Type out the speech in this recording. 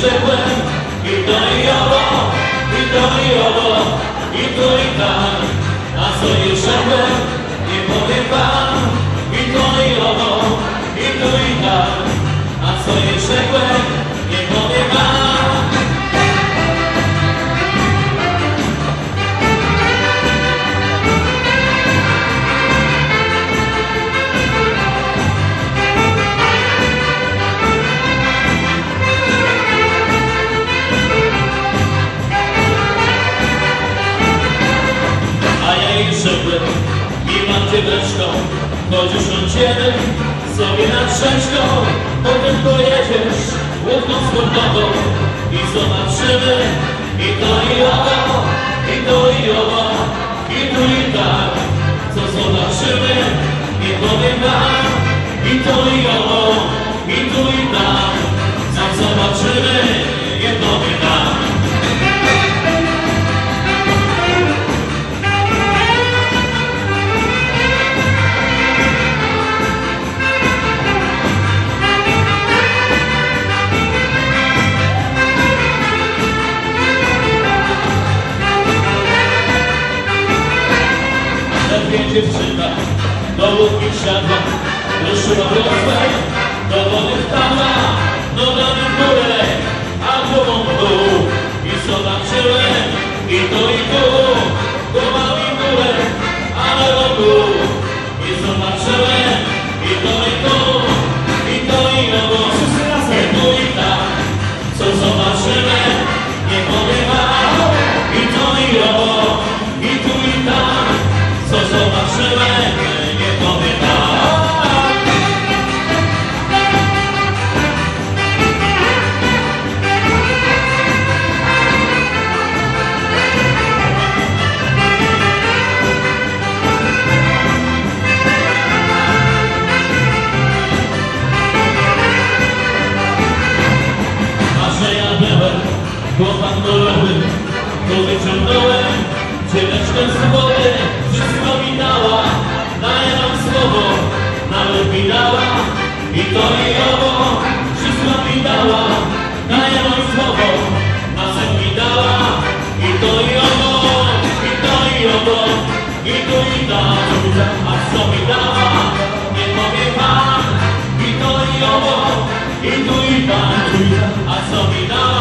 rzekłem i to i owo, i to i owo, i tu i tam. A co jej rzekłem, nie powiem wam, i to i owo, i tu i tam. A co jej rzekłem, nie powiem wam. Rzekłem, nie mam cię wresztą, choć usiądziemy sobie nad rzeczką. Potem pojedziesz łódką sportową i zobaczymy i to i owo, i to i owo, i tu i tak. Co zobaczymy, nie powiem wam, i to i owo, i tu i tak. Co zobaczymy, nie powiem wam. Dziewczyna do łódki wsiadła, ruszyła rozwój, do wody wpadła, nogami w górę, a głową w dół. I zobaczyłem i tu, głowami w górę, a nogą w dół. I zobaczyłem i to i owo, i tu i tak. Co zobaczymy, nie powiem wam, i to i owo, i tu i tak. Co zobaczyłem, nie powiem wam. A że ja byłem chłopak dorowy, to wyciągnąłem dzieweczkę z wody. Wszystko mi dała, daję wam słowo, nawet mi dała i to i owo. Wszystko mi dała, daję wam słowo, nawet mi dała i to i owo, i to i owo, i tu i tam. A co mi dała, nie powiem wam, i to i owo, i tu i tam. A co mi dała.